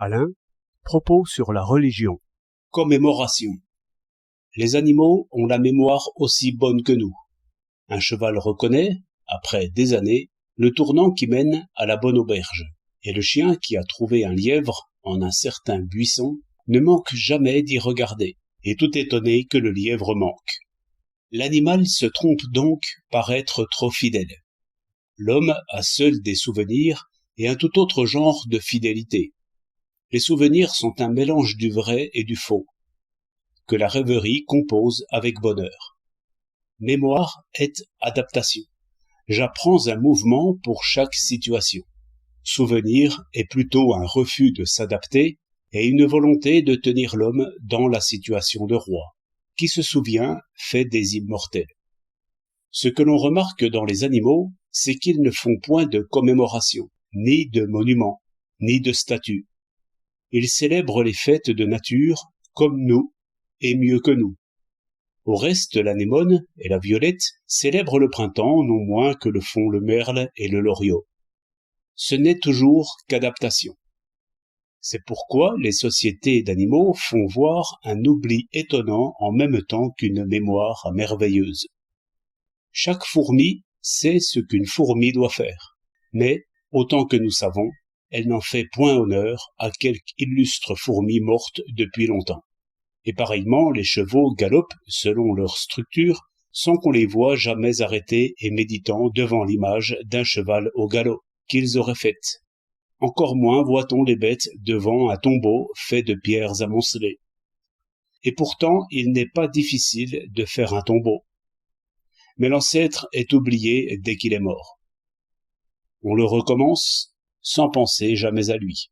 Alain, propos sur la religion. Commémoration. Les animaux ont la mémoire aussi bonne que nous. Un cheval reconnaît, après des années, le tournant qui mène à la bonne auberge, et le chien qui a trouvé un lièvre en un certain buisson ne manque jamais d'y regarder, et tout étonné que le lièvre manque. L'animal se trompe donc par être trop fidèle. L'homme a seul des souvenirs et un tout autre genre de fidélité. Les souvenirs sont un mélange du vrai et du faux, que la rêverie compose avec bonheur. Mémoire est adaptation. J'apprends un mouvement pour chaque situation. Souvenir est plutôt un refus de s'adapter et une volonté de tenir l'homme dans la situation de roi. Qui se souvient fait des immortels. Ce que l'on remarque dans les animaux, c'est qu'ils ne font point de commémoration, ni de monument, ni de statue. Ils célèbrent les fêtes de nature comme nous, et mieux que nous. Au reste, l'anémone et la violette célèbrent le printemps non moins que le font le merle et le loriot. Ce n'est toujours qu'adaptation. C'est pourquoi les sociétés d'animaux font voir un oubli étonnant en même temps qu'une mémoire merveilleuse. Chaque fourmi sait ce qu'une fourmi doit faire, mais, autant que nous savons, elle n'en fait point honneur à quelque illustre fourmi morte depuis longtemps. Et pareillement, les chevaux galopent selon leur structure, sans qu'on les voie jamais arrêtés et méditant devant l'image d'un cheval au galop qu'ils auraient faite. Encore moins voit-on les bêtes devant un tombeau fait de pierres amoncelées. Et pourtant, il n'est pas difficile de faire un tombeau. Mais l'ancêtre est oublié dès qu'il est mort. On le recommence sans penser jamais à lui.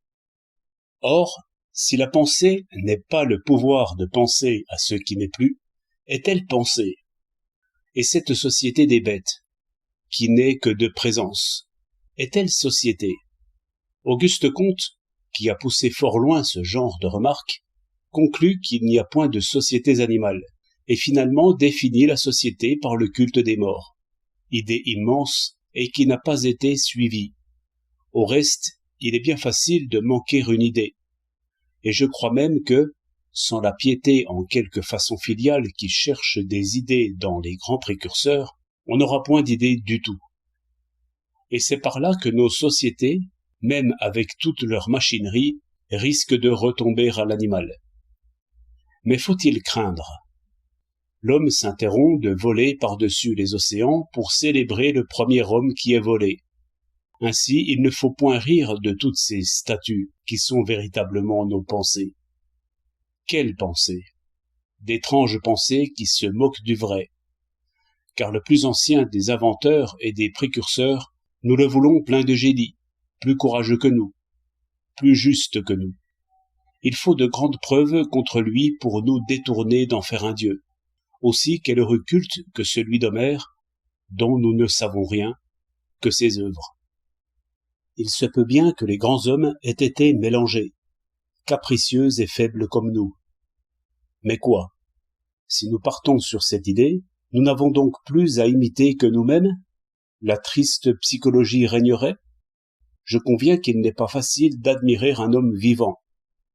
Or, si la pensée n'est pas le pouvoir de penser à ce qui n'est plus, est-elle pensée? Et cette société des bêtes, qui n'est que de présence, est-elle société? Auguste Comte, qui a poussé fort loin ce genre de remarques, conclut qu'il n'y a point de sociétés animales, et finalement définit la société par le culte des morts, idée immense et qui n'a pas été suivie. Au reste, il est bien facile de manquer une idée, et je crois même que, sans la piété en quelque façon filiale qui cherche des idées dans les grands précurseurs, on n'aura point d'idées du tout. Et c'est par là que nos sociétés, même avec toute leur machinerie, risquent de retomber à l'animal. Mais faut-il craindre? L'homme s'interrompt de voler par-dessus les océans pour célébrer le premier homme qui est volé. Ainsi, il ne faut point rire de toutes ces statues qui sont véritablement nos pensées. Quelles pensées? D'étranges pensées qui se moquent du vrai. Car le plus ancien des inventeurs et des précurseurs, nous le voulons plein de génie, plus courageux que nous, plus juste que nous. Il faut de grandes preuves contre lui pour nous détourner d'en faire un dieu. Aussi quel heureux culte que celui d'Homère, dont nous ne savons rien, que ses œuvres. Il se peut bien que les grands hommes aient été mélangés, capricieux et faibles comme nous. Mais quoi? Si nous partons sur cette idée, nous n'avons donc plus à imiter que nous-mêmes? La triste psychologie régnerait? Je conviens qu'il n'est pas facile d'admirer un homme vivant.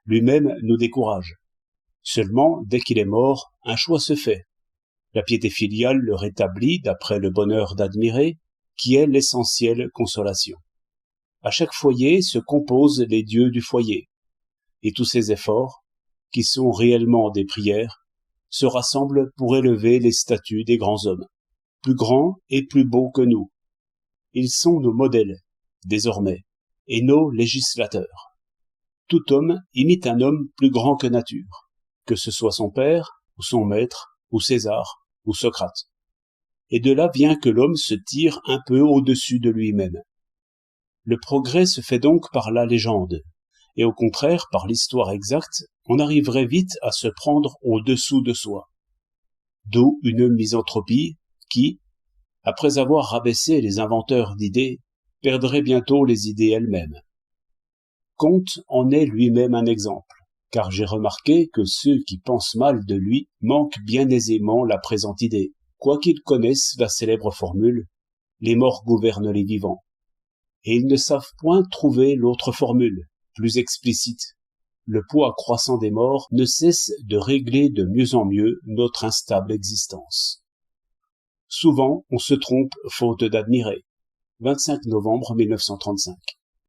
Lui-même nous décourage. Seulement, dès qu'il est mort, un choix se fait. La piété filiale le rétablit d'après le bonheur d'admirer, qui est l'essentielle consolation. À chaque foyer se composent les dieux du foyer, et tous ces efforts, qui sont réellement des prières, se rassemblent pour élever les statues des grands hommes, plus grands et plus beaux que nous. Ils sont nos modèles, désormais, et nos législateurs. Tout homme imite un homme plus grand que nature, que ce soit son père, ou son maître, ou César, ou Socrate. Et de là vient que l'homme se tire un peu au-dessus de lui-même. Le progrès se fait donc par la légende, et au contraire, par l'histoire exacte, on arriverait vite à se prendre au-dessous de soi. D'où une misanthropie qui, après avoir rabaissé les inventeurs d'idées, perdrait bientôt les idées elles-mêmes. Comte en est lui-même un exemple, car j'ai remarqué que ceux qui pensent mal de lui manquent bien aisément la présente idée, quoiqu'ils connaissent la célèbre formule « les morts gouvernent les vivants ». Et ils ne savent point trouver l'autre formule, plus explicite, le poids croissant des morts ne cesse de régler de mieux en mieux notre instable existence. Souvent, on se trompe faute d'admirer. 25 novembre 1935.